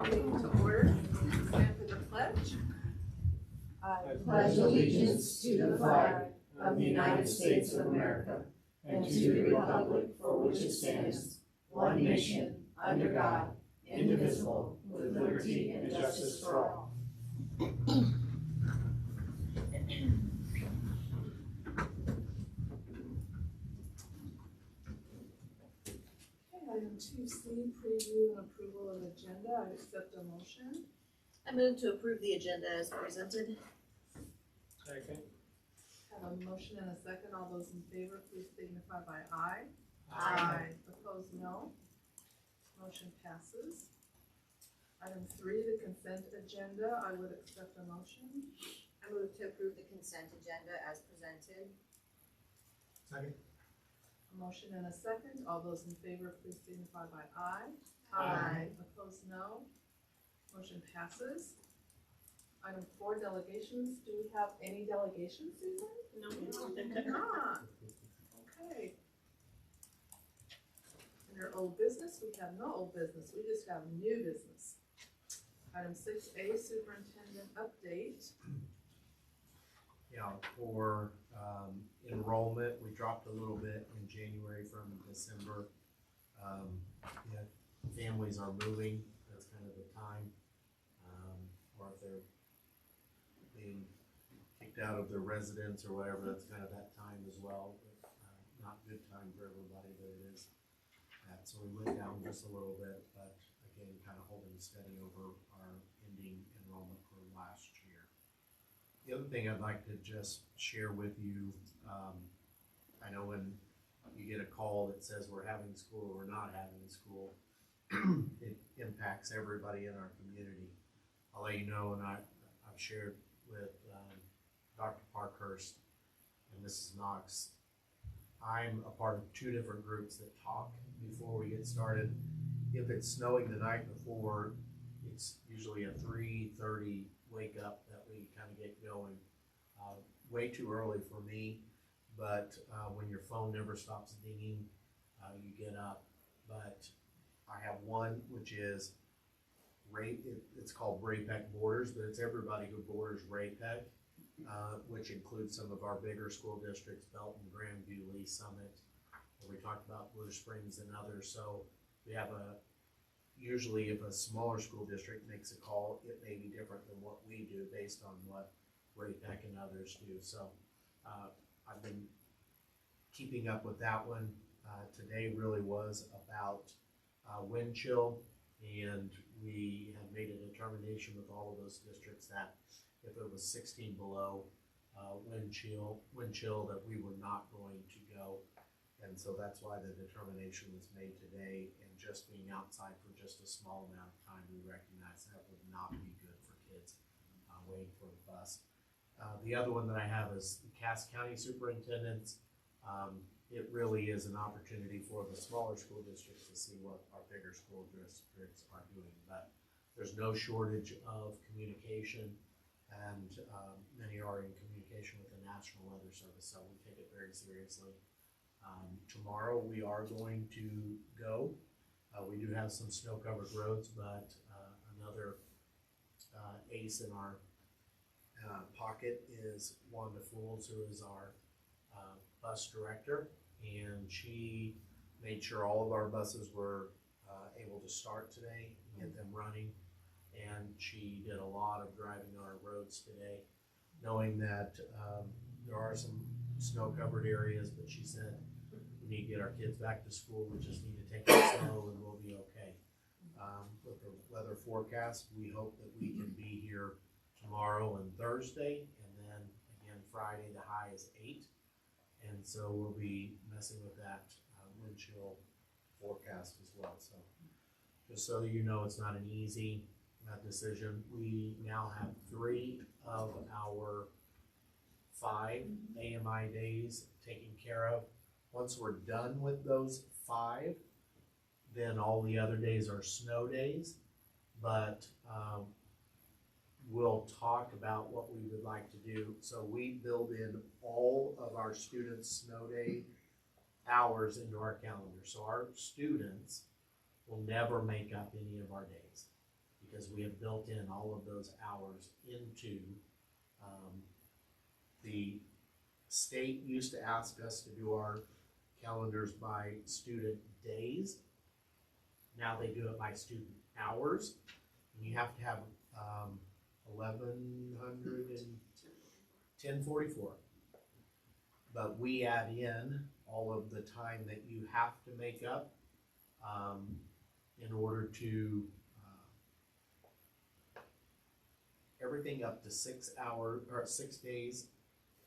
Meeting to order. Stand for the pledge. I pledge allegiance to the flag of the United States of America and to the republic for which it stands, one nation, under God, indivisible, with liberty and justice for all. Item 2C, preview and approval of agenda. I accept a motion. I move to approve the agenda as presented. Second. Have a motion and a second. All those in favor, please signify by aye. Opposed, no. Motion passes. Item 3, the consent agenda. I would accept a motion. I move to approve the consent agenda as presented. Second. A motion and a second. All those in favor, please signify by aye. Opposed, no. Motion passes. Item 4, delegations. Do we have any delegations, Susan? No. We do not. Okay. Under old business, we have no old business. We just have new business. Item 6A, superintendent update. Yeah, for enrollment, we dropped a little bit in January from December. Yeah, families are moving, that's kind of the time. Or if they're being kicked out of their residence or whatever, that's kind of that time as well. But, not good time for everybody, but it is. So we went down just a little bit, but again, kind of holding steady over our ending enrollment for last year. The other thing I'd like to just share with you, I know when you get a call that says we're having school or we're not having school, it impacts everybody in our community. I'll let you know, and I've shared with Dr. Parkhurst and Mrs. Knox, I'm a part of 2 different groups that talk before we get started. If it's snowing the night before, it's usually a 3:30 wake up that we kind of get going. Way too early for me, but when your phone never stops dinging, you get up. But I have one which is it's called Ray-Pec Borders, but it's everybody who borders Ray-Pec, which includes some of our bigger school districts, Belton, Grandview, Lee Summit, where we talked about Blue Springs and others. So we have usually if a smaller school district makes a call, it may be different than what we do based on what Ray-Pec and others do. So I've been keeping up with that one. Today really was about wind chill, and we have made a determination with all of those districts that if it was 16 below wind chill that we were not going to go. And so that's why the determination was made today, and just being outside for just a small amount of time, we recognize that would not be good for kids waiting for the bus. The other one that I have is the Cass County Superintendents. It really is an opportunity for the smaller school districts to see what our bigger school districts are doing. But there's no shortage of communication, and many are in communication with the National Weather Service, so we take it very seriously. Tomorrow we are going to go. We do have some snow-covered roads, but another ace in our pocket is Wanda Fools, who is our bus director, and she made sure all of our buses were able to start today and get them running. And she did a lot of driving on our roads today, knowing that there are some snow-covered areas, but she said we need to get our kids back to school. We just need to take the snow and we'll be okay. With the weather forecast, we hope that we can be here tomorrow and Thursday, and then again Friday the high is 8, and so we'll be messing with that wind chill forecast as well. So just so you know, it's not an easy decision. We now have 3 of our 5 AMI days taken care of. Once we're done with those 5, then all the other days are snow days, but we'll talk about what we would like to do. So we build in all of our students' snow day hours into our calendar. So our students will never make up any of our days, because we have built in all of those hours into, the state used to ask us to do our calendars by student days. Now they do it by student hours. And you have to have 1100 and 1044. But we add in all of the time that you have to make up in order to everything up to 6 hours or 6 days,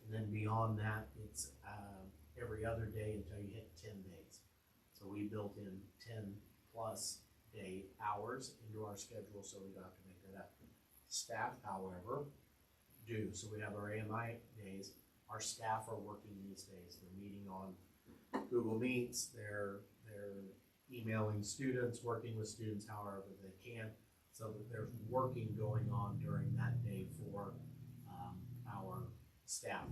and then beyond that it's every other day until you hit 10 days. So we built in 10 plus day hours into our schedule, so we don't have to make that up. Staff, however, do. So we have our AMI days. Our staff are working these days. They're meeting on Google Meets. They're emailing students, working with students however they can. So that there's working going on during that day for our staff.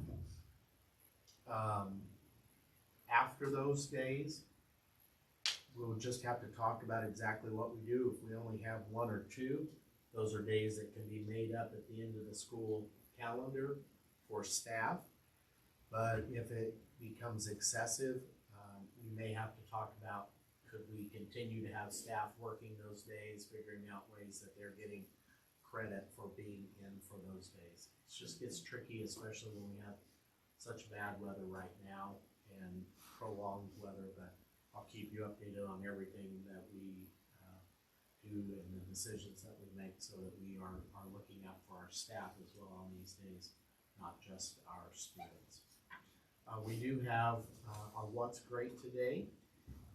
After those days, we'll just have to talk about exactly what we do. If we only have 1 or 2, those are days that can be made up at the end of the school calendar for staff. But if it becomes excessive, we may have to talk about, could we continue to have staff working those days, figuring out ways that they're getting credit for being in for those days. It just gets tricky, especially when we have such bad weather right now and prolonged weather, but I'll keep you updated on everything that we do and the decisions that we make so that we are looking out for our staff as well on these days, not just our students. We do have our What's Great today,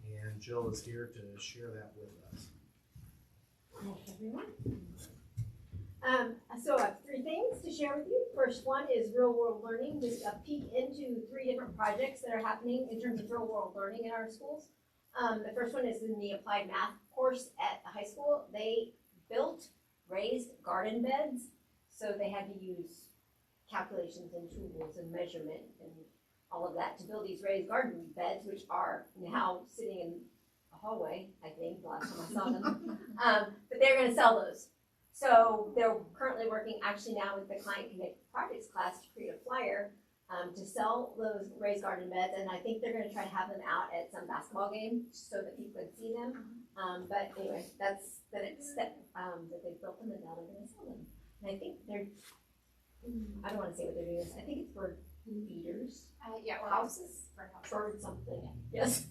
and Jill is here to share that with us. Hi, everyone. So I have 3 things to share with you. First one is real world learning, just a peek into 3 different projects that are happening in terms of real world learning in our schools. The first one is in the applied math course at the high school. They built raised garden beds, so they had to use calculations and tools and measurement and all of that to build these raised garden beds, which are now sitting in a hallway, I think, the last time I saw them. But they're gonna sell those. So they're currently working actually now with the Client Connect Projects class to create a flyer to sell those raised garden beds, and I think they're gonna try to have them out at some basketball game so that people can see them. But anyway, that's the next step, that they've built them and now they're gonna sell them. And I think they're, I don't wanna say what they're doing, I think it's for feeders. Yeah, or Houses? Bird something, yes.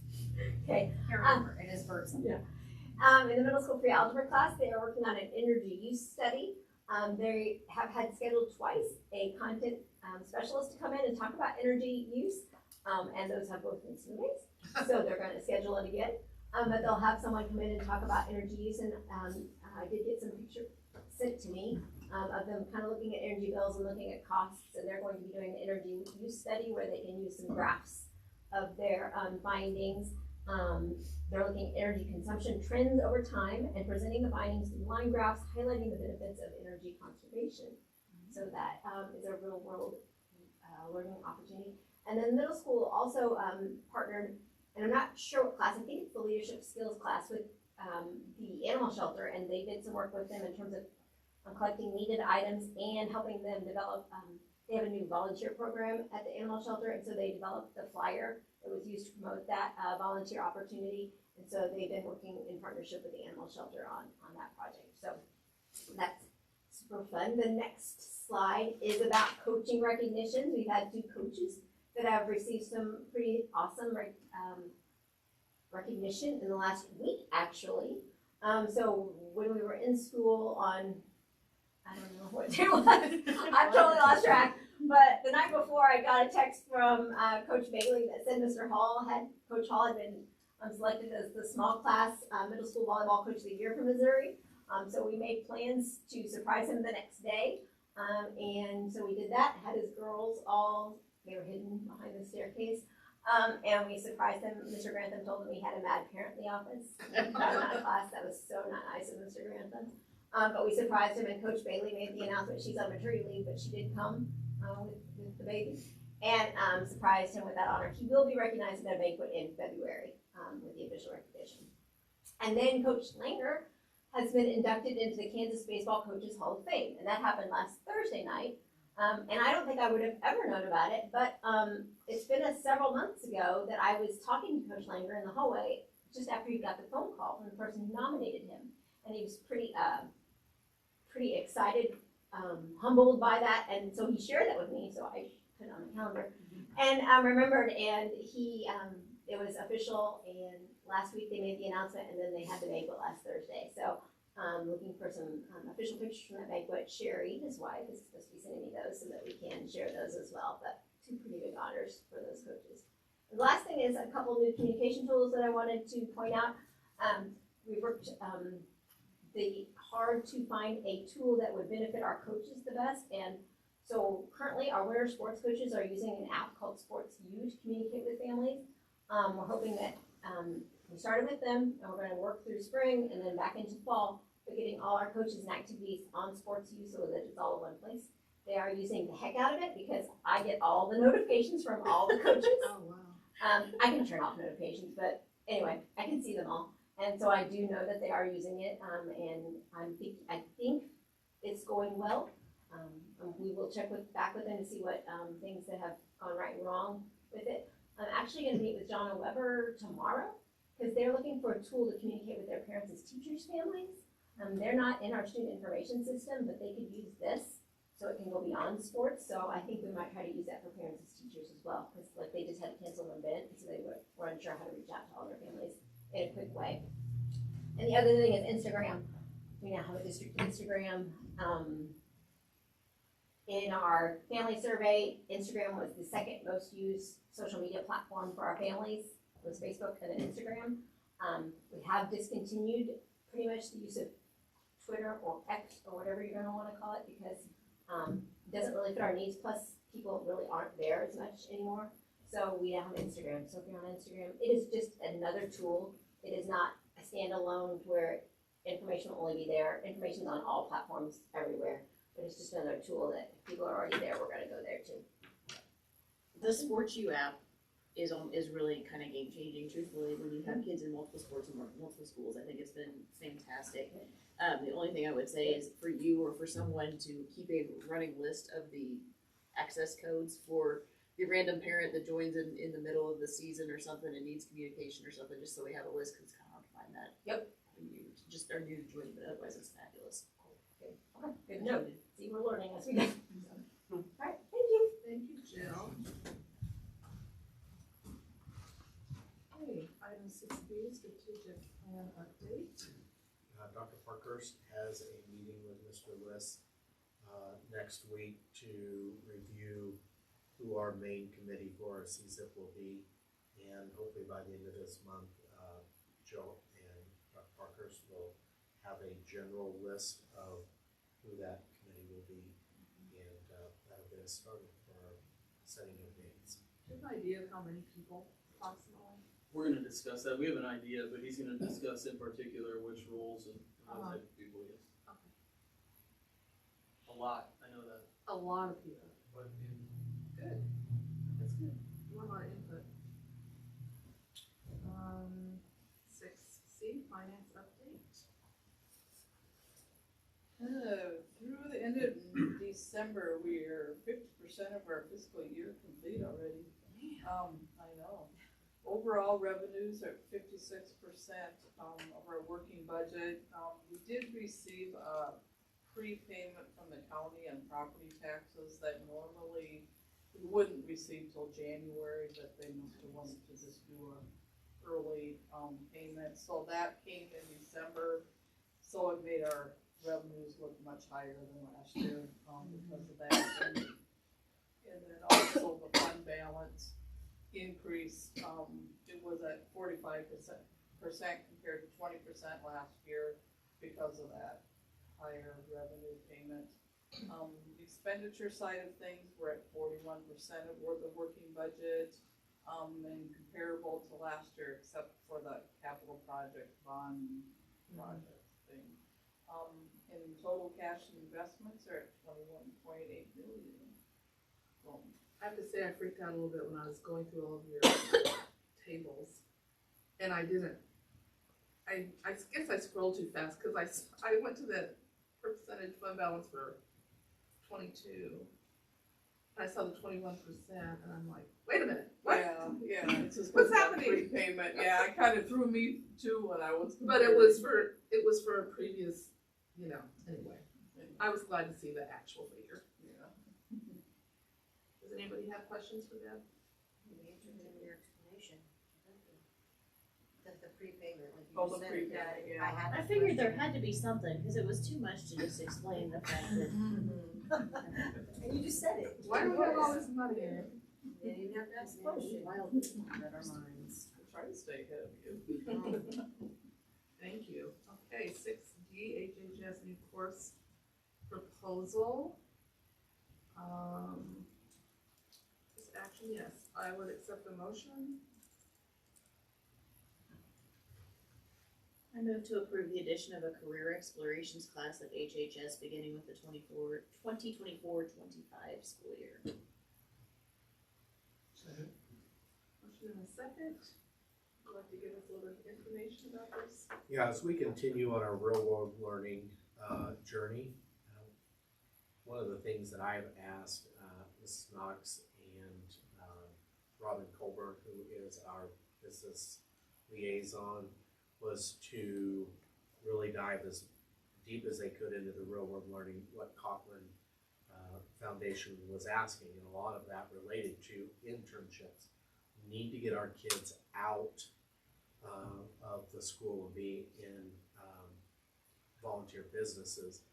Okay. Can't remember, it is birds. In the middle school pre-algebra class, they are working on an energy use study. They have had scheduled twice a content specialist to come in and talk about energy use, and those have both been students, so they're going to schedule it again. But they'll have someone come in and talk about energy use, and I did get some pictures sent to me of them kind of looking at energy bills and looking at costs, and they're going to be doing an energy use study where they can use some graphs of their findings. They're looking at energy consumption trends over time and presenting the findings through line graphs, highlighting the benefits of energy conservation. So that is a real world learning opportunity. And then middle school also partnered, and I'm not sure what class, I think it's the leadership skills class with the animal shelter, and they did some work with them in terms of collecting needed items and helping them develop, they have a new volunteer program at the animal shelter, and so they developed the flyer that was used to promote that volunteer opportunity. And so they've been working in partnership with the animal shelter on that project. So that's super fun. The next slide is about coaching recognitions. We've had 2 coaches that have received some pretty awesome recognition in the last week, actually. So when we were in school on, I don't know what day it was, I've totally lost track. But the night before, I got a text from Coach Bailey that said Coach Hall had been selected as the small class middle school volleyball coach of the year from Missouri. So we made plans to surprise him the next day. And so we did that, had his girls all, they were hidden behind the staircase. And we surprised him. Mr. Grantham told him he had a mad parent in the office. Got him out of class. That was so not nice of Mr. Grantham. But we surprised him, and Coach Bailey made the announcement. She's on maternity leave, but she did come with the baby, and surprised him with that honor. He will be recognized at a banquet in February with the official recognition. And then Coach Langer has been inducted into the Kansas Baseball Coaches Hall of Fame, and that happened last Thursday night. And I don't think I would have ever known about it, but it's been several months ago that I was talking to Coach Langer in the hallway just after he got the phone call from the person who nominated him, and he was pretty excited, humbled by that, and so he shared that with me, so I put it on the calendar, and I remembered, and he it was official, and last week they made the announcement, and then they had the banquet last Thursday, so. Looking for some official pictures from that banquet. Sherry, his wife, is supposed to be sending me those so that we can share those as well. But 2 pretty big honors for those coaches. The last thing is a couple new communication tools that I wanted to point out. We worked hard to find a tool that would benefit our coaches the best. And so currently our winter sports coaches are using an app called Sports U to communicate with families. We're hoping that we started with them and we're going to work through spring and then back into fall. But getting all our coaches and activities on Sports U so that it's all in one place. They are using the heck out of it because I get all the notifications from all the coaches. Oh, wow. I can turn off notifications, but anyway, I can see them all. And so I do know that they are using it, and I think it's going well. We will check back with them to see what things that have gone right and wrong with it. I'm actually going to meet with John Weber tomorrow because they're looking for a tool to communicate with their parents as teachers' families. They're not in our student information system, but they could use this so it can go beyond sports. So I think we might try to use that for parents as teachers as well, because like they just had to cancel an event, so they were unsure how to reach out to all their families in a quick way. And the other thing is Instagram. We now have a district Instagram. In our family survey, Instagram was the second most used social media platform for our families. It was Facebook and then Instagram. We have discontinued pretty much the use of Twitter or X or whatever you're going to want to call it because it doesn't really fit our needs. Plus, people really aren't there as much anymore. So we now have Instagram. So if you're on Instagram, it is just another tool. It is not a standalone where information will only be there. Information is on all platforms everywhere. But it's just another tool that if people are already there, we're going to go there too. The Sports U app is really kind of game changing. Truthfully, when you have kids in multiple sports and multiple schools, I think it's been fantastic. The only thing I would say is for you or for someone to keep a running list of the access codes for the random parent that joins in the middle of the season or something and needs communication or something, just so we have a list because it's kind of hard to find that. Yep. When you just are new to join, but otherwise it's fabulous. Okay, good note. See, we're learning as we go. All right, thank you. Thank you, Jill. Okay, item 6B, strategic plan update. Dr. Parkhurst has a meeting with Mr. Liss next week to review who our main committee for our CSIP will be. And hopefully by the end of this month, Jill and Dr. Parkhurst will have a general list of who that committee will be. And that'll get us started for our setting of dates. Do you have an idea of how many people approximately? We're gonna discuss that. We have an idea, but he's gonna discuss in particular which roles and what type of people, yes. Okay. A lot, I know that. A lot of people. Good. That's good. You want a lot of input. 6C, finance update. Through the end of December, we are 50% of our fiscal year complete already. I know. Overall revenues are 56% of our working budget. We did receive a prepayment from the county on property taxes that normally we wouldn't receive till January, but they must have wanted to just do a early payment. So that came in December, so it made our revenues look much higher than last year because of that. And then also the fund balance increase, it was at 45% compared to 20% last year because of that higher revenue payment. Expenditure side of things, we're at 41% of the working budget, and comparable to last year, except for the capital project bond project thing. And total cash and investments are at 21.8 million. So, I have to say I freaked out a little bit when I was going through all of your tables. And I didn't I guess I scrolled too fast, cause I went to the percentage fund balance for 22. And I saw the 21%, and I'm like, wait a minute, what? Yeah, it's just. What's that happening? Prepayment, yeah, it kind of threw me too when I was. But it was for a previous, anyway. I was glad to see the actual figure. Yeah. Does anybody have questions for Deb? We entered in your explanation. The prepayment, like Oh, you the said, prepayment, yeah. I had I that figured there question. had to be something, cause it was too much to just explain the fact that. And you just said it. Why do we have all this money in it? You didn't have to ask the question. Wild, read our minds. I'm trying to stay ahead of you. Thank you. Okay, 6D, HHS new course proposal. This action, yes, I would accept the motion. I move to approve the addition of a career explorations class at HHS beginning with the 2024-25 school year. Second. Motion in a second. Would you like to give us a little information about this? Yeah, as we continue on our real world learning journey, one of the things that I have asked Mrs. Knox and Robin Colburn, who is our business liaison, was to really dive as deep as they could into the real world learning, what Cochrane Foundation was asking, and a lot of that related to internships. We need to get our kids out of the school and be in volunteer businesses.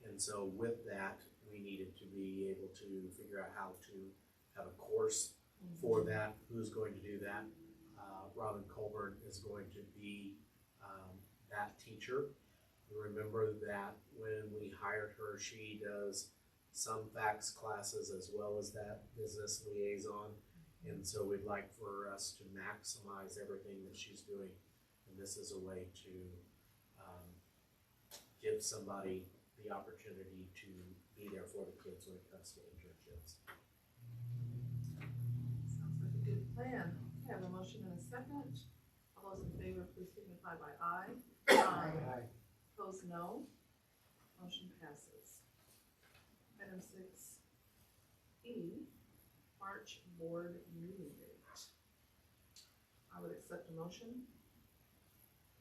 And so with that, we needed to be able to figure out how to have a course for that, who's going to do that. Robin Colburn is going to be that teacher. Remember that when we hired her, she does some FACS classes as well as that business liaison. And so we'd like for us to maximize everything that she's doing. And this is a way to give somebody the opportunity to be there for the kids when it comes to internships. Sounds like a good plan. Okay, I have a motion and a second. All those in favor, please signify by aye. Aye. Opposed, no. Motion passes. Item 6E, March board meeting date. I would accept a motion.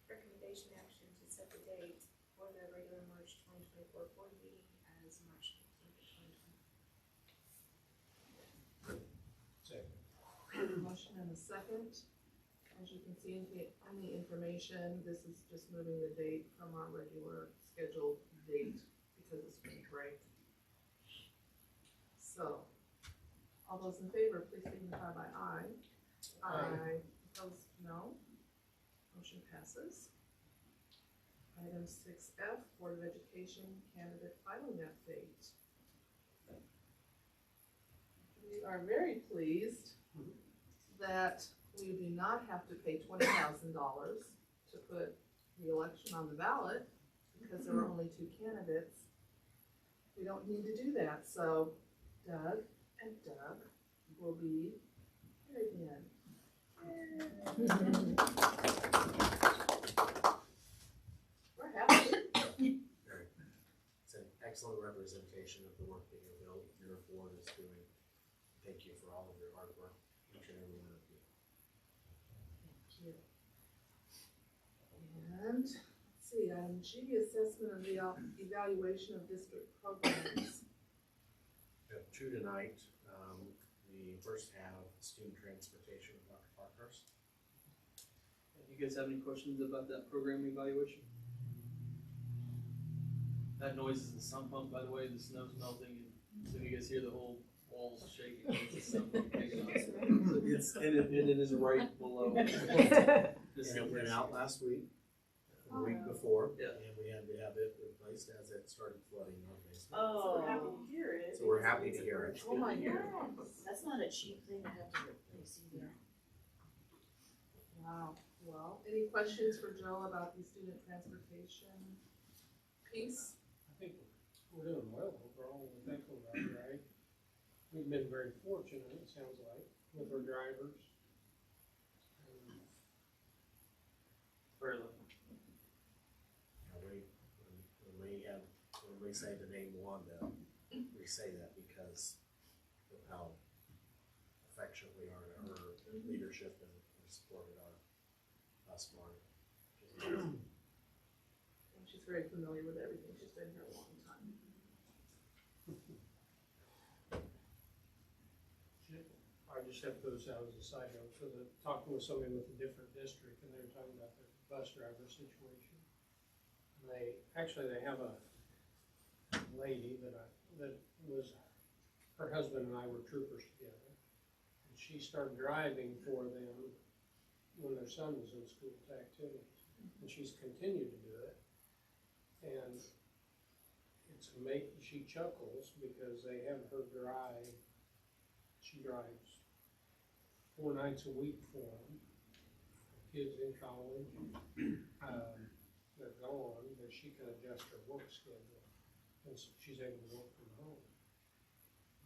Recommendation action to set the date for the regular March 2024 board meeting as March 15th, 2024. Second. Motion and a second. As you can see in the information, this is just moving the date from our regular scheduled date because of spring break. So, all those in favor, please signify by aye. Aye. Opposed, no. Motion passes. Item 6F, Board of Education candidate filing update. We are very pleased that we do not have to pay $20,000 to put the election on the ballot because there were only 2 candidates. We don't need to do that, so Doug and Doug will be here again. We're happy. It's an excellent representation of the work that your board is doing. Thank you for all of your hard work, each and every one of you. Thank you. And, let's see, item G, assessment of the evaluation of district programs. We have 2 tonight. We first have student transportation with Dr. Parkhurst. You guys have any questions about that program evaluation? That noise is the sump pump, by the way, the snow's melting, and so you guys hear the whole walls shaking, it's the sump pump kicking on. And it is right below. This And it went out last week, the Oh, week yeah. before, Yeah. and we had to have it replaced as it started flooding our basement. Oh, hear it. So we're happy to hear it. Oh my God. that's not a cheap thing to have to replace either. Wow, well, any questions for Joe about the student transportation piece? I think we're doing well overall, we're thankful about it, right? We've been very fortunate, it sounds like, with our drivers. Very low. we say the name Wanda, we say that because of how affectionate we are to her leadership and supported us, Mark. And she's very familiar with everything. She's been here a long time. I just have to put this out as a side note, so that talking with somebody with a different district, and they were talking about their bus driver situation. They have a lady that was, her husband and I were troopers together. And she started driving for them when their son was in school to activities. And she's continued to do it. And it's amazing, she chuckles because they have her drive, she drives 4 nights a week for them. Kids in college, they're gone, but she can adjust her work schedule. And so she's able to work from home.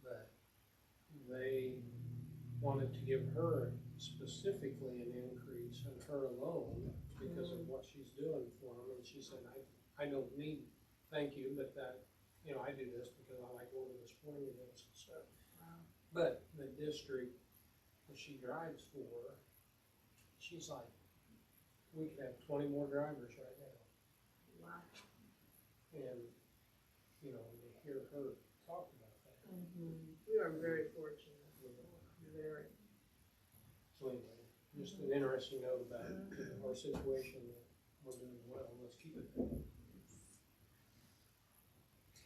But they wanted to give her specifically an increase in her alone because of what she's doing for them. And she said, I don't need, thank you, but that, I do this because I like going to the sporting events and stuff. Wow. But the district that she drives for, she's like, we could have 20 more drivers right now. Wow. And, to hear her talk about that. We are very fortunate. Very. So anyway, just an interesting note about our situation, that we're doing well, let's keep it that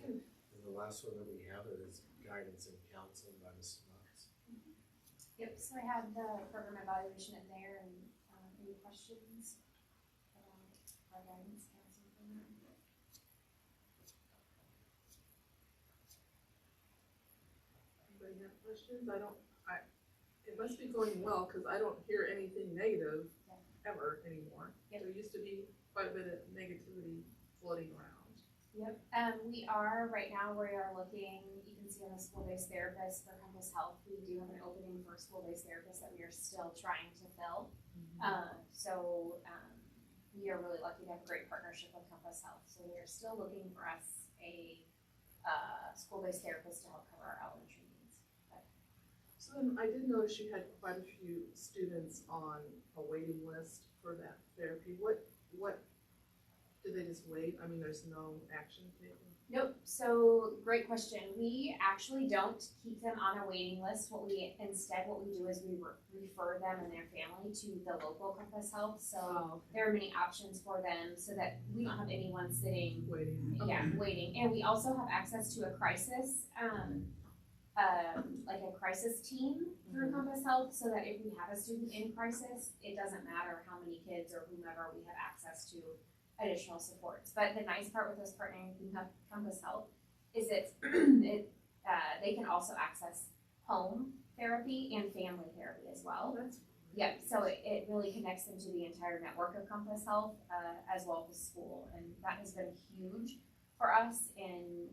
way. And the last one that we have is guidance and counseling by Mrs. Knox. Yep, so I have the program evaluation in there and, any questions about our guidance counseling program? Anybody have questions? It must be going well, cause I don't hear anything negative ever anymore. Yep. There used to be quite a bit of negativity floating around. Yep, we are, right now, we are looking, you can see on the school-based therapist for Compass Health, we do have an opening for a school-based therapist that we are still trying to fill. We are really lucky to have a great partnership with Compass Health, so we are still looking for us a, school-based therapist to help cover our elementary needs. So then I did notice you had quite a few students on a waiting list for that therapy. What, do they just wait? I mean, there's no action taken? Nope, so great question. We actually don't keep them on a waiting list. What we do is we refer them and their family to the local Compass Health. So there are many options for them so that we don't have anyone sitting, Waiting. waiting. And we also have access to a crisis, like a crisis team through Compass Health, so that if we have a student in crisis, it doesn't matter how many kids or whomever, we have access to additional supports. But the nice part with us partnering with Compass Health is they can also access home therapy and family therapy as well. That's Yep, so it really connects them to the entire network of Compass Health, as well as school, and that has been huge for us in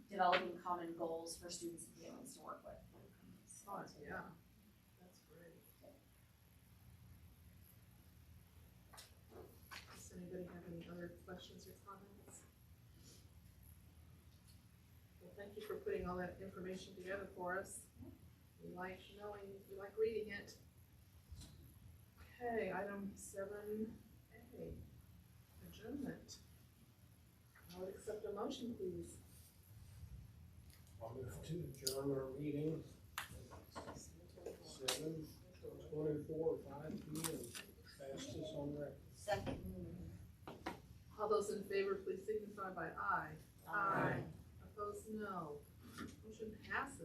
developing common goals for students and families to work with. Oh, yeah, that's great. Does anybody have any other questions or comments? Well, thank you for putting all that information together for us. We like reading it. Okay, item 7A, adjournment. I would accept a motion, please. I'll move to adjourn our meeting. 7:24, 5 p.m. Fastest on record. Second. All those in favor, please signify by aye. Aye. Opposed, no. Motion passes.